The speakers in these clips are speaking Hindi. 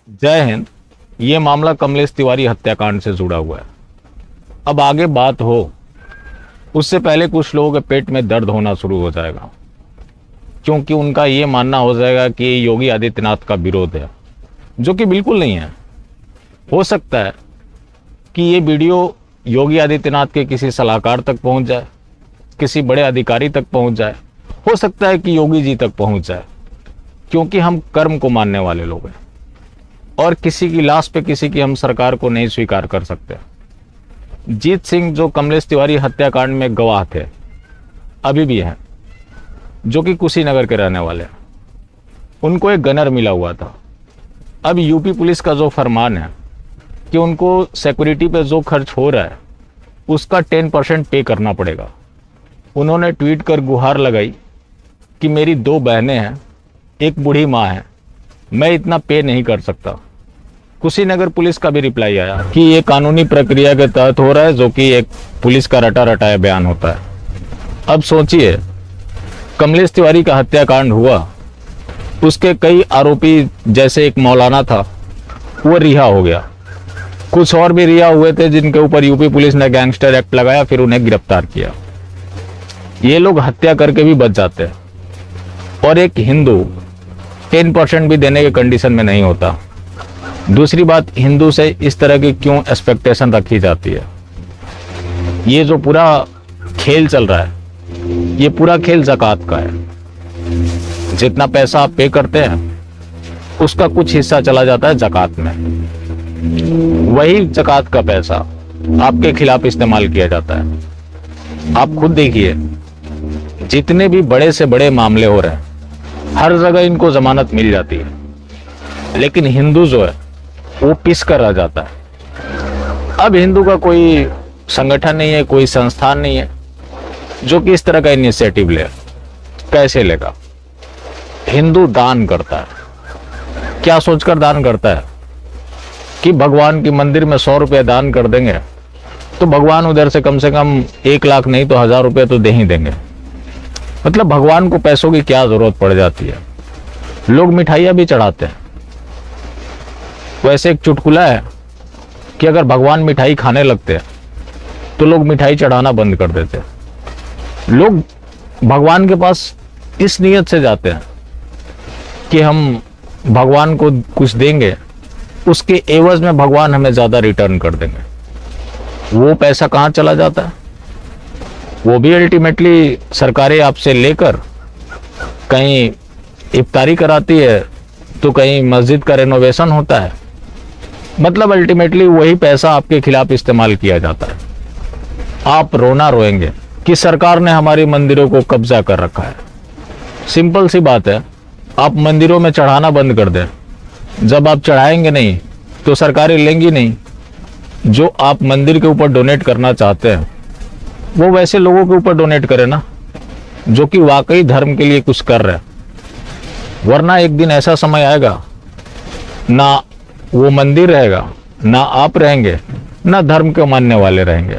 जय हिंद। ये मामला कमलेश तिवारी हत्याकांड से जुड़ा हुआ है। अब आगे बात हो उससे पहले कुछ लोगों के पेट में दर्द होना शुरू हो जाएगा, क्योंकि उनका ये मानना हो जाएगा कि योगी आदित्यनाथ का विरोध है, जो कि बिल्कुल नहीं है। हो सकता है कि ये वीडियो योगी आदित्यनाथ के किसी सलाहकार तक पहुंच जाए, किसी बड़े अधिकारी तक पहुंच जाए, हो सकता है कि योगी जी तक पहुंच जाए, क्योंकि हम कर्म को मानने वाले लोग हैं और किसी की लाश पे किसी की हम सरकार को नहीं स्वीकार कर सकते। जीत सिंह जो कमलेश तिवारी हत्याकांड में गवाह थे, अभी भी हैं, जो कि कुशीनगर के रहने वाले हैं। उनको एक गनर मिला हुआ था। अब यूपी पुलिस का जो फरमान है कि उनको सिक्योरिटी पे जो खर्च हो रहा है उसका 10% पे करना पड़ेगा। उन्होंने ट्वीट कर गुहार लगाई कि मेरी 2 बहनें हैं, एक बूढ़ी माँ है, मैं इतना पे नहीं कर सकता। कुशीनगर पुलिस का भी रिप्लाई आया कि ये कानूनी प्रक्रिया के तहत हो रहा है, जो कि एक पुलिस का रटा रटाया बयान होता है। अब सोचिए, कमलेश तिवारी का हत्याकांड हुआ, उसके कई आरोपी जैसे एक मौलाना था वो रिहा हो गया, कुछ और भी रिहा हुए थे जिनके ऊपर यूपी पुलिस ने गैंगस्टर एक्ट लगाया, फिर उन्हें गिरफ्तार किया। ये लोग हत्या करके भी बच जाते हैं और एक हिंदू 10% भी देने के कंडीशन में नहीं होता। दूसरी बात, हिंदू से इस तरह की क्यों एक्सपेक्टेशन रखी जाती है? ये जो पूरा खेल चल रहा है, ये पूरा खेल ज़कात का है। जितना पैसा आप पे करते हैं उसका कुछ हिस्सा चला जाता है ज़कात में। वही ज़कात का पैसा आपके खिलाफ इस्तेमाल किया जाता है। आप खुद देखिए, जितने भी बड़े से बड़े मामले हो रहे हैं हर जगह इनको जमानत मिल जाती है, लेकिन हिंदू जो है वो पिस कर रह जाता है। अब हिंदू का कोई संगठन नहीं है, कोई संस्थान नहीं है जो कि इस तरह का इनिशिएटिव ले। कैसे लेगा? हिंदू दान करता है। क्या सोचकर दान करता है कि भगवान की मंदिर में 100 रुपये दान कर देंगे तो भगवान उधर से कम 1 लाख नहीं तो 1000 रुपये तो दे ही देंगे। मतलब भगवान को पैसों की क्या जरूरत पड़ जाती है? लोग मिठाइयाँ भी चढ़ाते हैं। वैसे एक चुटकुला है कि अगर भगवान मिठाई खाने लगते हैं तो लोग मिठाई चढ़ाना बंद कर देते हैं। लोग भगवान के पास इस नीयत से जाते हैं कि हम भगवान को कुछ देंगे, उसके एवज में भगवान हमें ज्यादा रिटर्न कर देंगे। वो पैसा कहाँ चला जाता है? वो भी अल्टीमेटली सरकारें आपसे लेकर कहीं इफ्तारी कराती है तो कहीं मस्जिद का रेनोवेशन होता है। मतलब अल्टीमेटली वही पैसा आपके खिलाफ इस्तेमाल किया जाता है। आप रोना रोएंगे कि सरकार ने हमारे मंदिरों को कब्जा कर रखा है। सिंपल सी बात है, आप मंदिरों में चढ़ाना बंद कर दें। जब आप चढ़ाएंगे नहीं तो सरकारें लेंगी नहीं। जो आप मंदिर के ऊपर डोनेट करना चाहते हैं वो वैसे लोगों के ऊपर डोनेट करें ना, जो कि वाकई धर्म के लिए कुछ कर रहे हैं। वरना एक दिन ऐसा समय आएगा, ना वो मंदिर रहेगा, ना आप रहेंगे, ना धर्म के मानने वाले रहेंगे।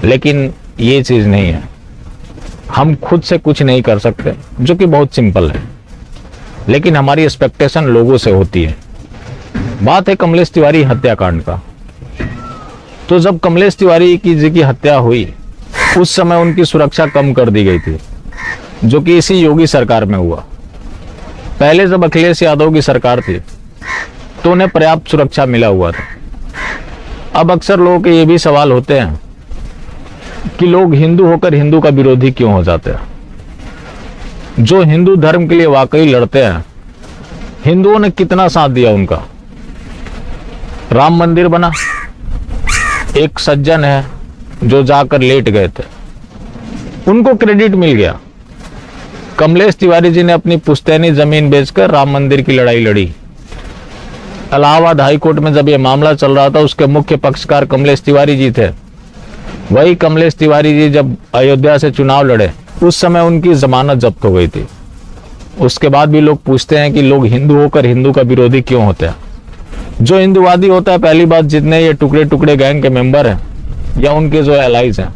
लेकिन ये चीज नहीं है। हम खुद से कुछ नहीं कर सकते, जो कि बहुत सिंपल है, लेकिन हमारी एक्सपेक्टेशन लोगों से होती है। बात है कमलेश तिवारी हत्याकांड का। तो जब कमलेश तिवारी जी की हत्या हुई उस समय उनकी सुरक्षा कम कर दी गई थी, जो कि इसी योगी सरकार में हुआ। पहले जब अखिलेश यादव की सरकार थी तो उन्हें पर्याप्त सुरक्षा मिला हुआ था। अब अक्सर लोगों के ये भी सवाल होते हैं कि लोग हिंदू होकर हिंदू का विरोधी क्यों हो जाते हैं? जो हिंदू धर्म के लिए वाकई लड़ते हैं, हिंदुओं ने कितना साथ दिया उनका। राम मंदिर बना, एक सज्जन है जो जाकर लेट गए थे, उनको क्रेडिट मिल गया। कमलेश तिवारी जी ने अपनी पुश्तैनी जमीन बेचकर राम मंदिर की लड़ाई लड़ी। इलाहाबाद हाई कोर्ट में जब यह मामला चल रहा था उसके मुख्य पक्षकार कमलेश तिवारी जी थे। वही कमलेश तिवारी जी जब अयोध्या से चुनाव लड़े उस समय उनकी जमानत जब्त हो गई थी। उसके बाद भी लोग पूछते हैं कि लोग हिंदू होकर हिंदू का विरोधी क्यों होते हैं? जो हिंदुवादी होता है, पहली बात, जितने ये टुकड़े टुकड़े गैंग के मेंबर हैं या उनके जो एलाइज हैं,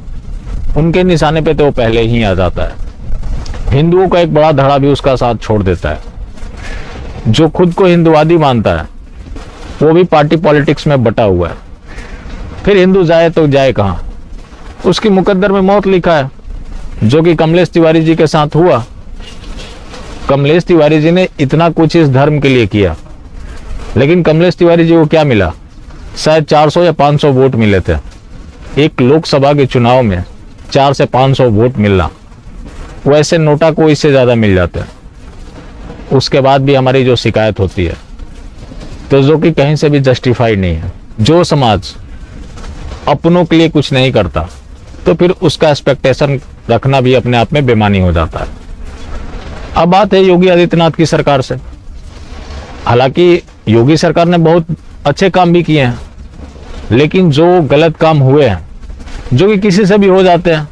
उनके निशाने पे तो वो पहले ही आ जाता है। हिंदुओं का एक बड़ा धड़ा भी उसका साथ छोड़ देता है। जो खुद को हिंदुवादी मानता है वो भी पार्टी पॉलिटिक्स में बटा हुआ है। फिर हिंदू जाए तो जाए कहाँ, उसकी मुकद्दर में मौत लिखा है, जो कि कमलेश तिवारी जी के साथ हुआ। कमलेश तिवारी जी ने इतना कुछ इस धर्म के लिए किया, लेकिन कमलेश तिवारी जी को क्या मिला? शायद 400 या 500 वोट मिले थे। एक लोकसभा के चुनाव में 400 से 500 वोट मिलना, वैसे नोटा को इससे ज्यादा मिल जाते हैं। उसके बाद भी हमारी जो शिकायत होती है, तो जो कि कहीं से भी जस्टिफाइड नहीं है। जो समाज अपनों के लिए कुछ नहीं करता, तो फिर उसका एक्सपेक्टेशन रखना भी अपने आप में बेमानी हो जाता है। अब बात है योगी आदित्यनाथ की सरकार से। हालांकि योगी सरकार ने बहुत अच्छे काम भी किए हैं, लेकिन जो गलत काम हुए हैं, जो कि किसी से भी हो जाते हैं,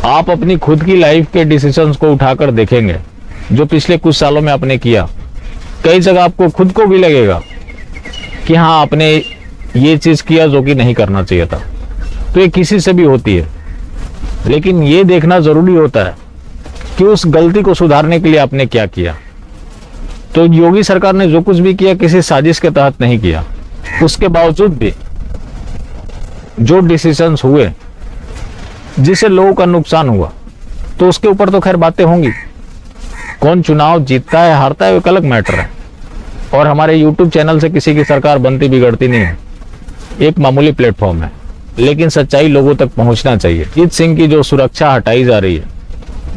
आप अपनी खुद की लाइफ के डिसीजंस को उठाकर देखेंगे, जो पिछले कुछ सालों में आपने किया, कई जगह आपको खुद को भी लगेगा कि हाँ, आपने ये चीज किया जो कि नहीं करना चाहिए था। तो ये किसी से भी होती है, लेकिन ये देखना जरूरी होता है कि उस गलती को सुधारने के लिए आपने क्या किया। तो योगी सरकार ने जो कुछ भी किया किसी साजिश के तहत नहीं किया। उसके बावजूद भी जो डिसीजंस हुए जिससे लोगों का नुकसान हुआ, तो उसके ऊपर तो खैर बातें होंगी। कौन चुनाव जीतता है हारता है वो एक अलग मैटर है, और हमारे YouTube चैनल से किसी की सरकार बनती बिगड़ती नहीं है, एक मामूली प्लेटफॉर्म है। लेकिन सच्चाई लोगों तक पहुंचना चाहिए। अजीत सिंह की जो सुरक्षा हटाई जा रही है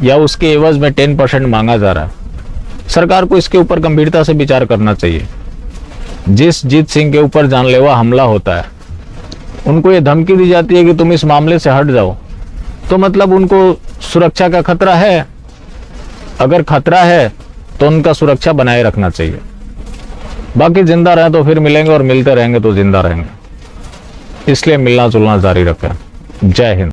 या उसके एवज में 10% मांगा जा रहा है, सरकार को इसके ऊपर गंभीरता से विचार करना चाहिए। जिस जीत सिंह के ऊपर जानलेवा हमला होता है, उनको ये धमकी दी जाती है कि तुम इस मामले से हट जाओ, तो मतलब उनको सुरक्षा का खतरा है। अगर खतरा है तो उनका सुरक्षा बनाए रखना चाहिए। बाकी जिंदा रहे तो फिर मिलेंगे, और मिलते रहेंगे तो जिंदा रहेंगे। इसलिए मिलना जुलना जारी रखें। जय हिंद।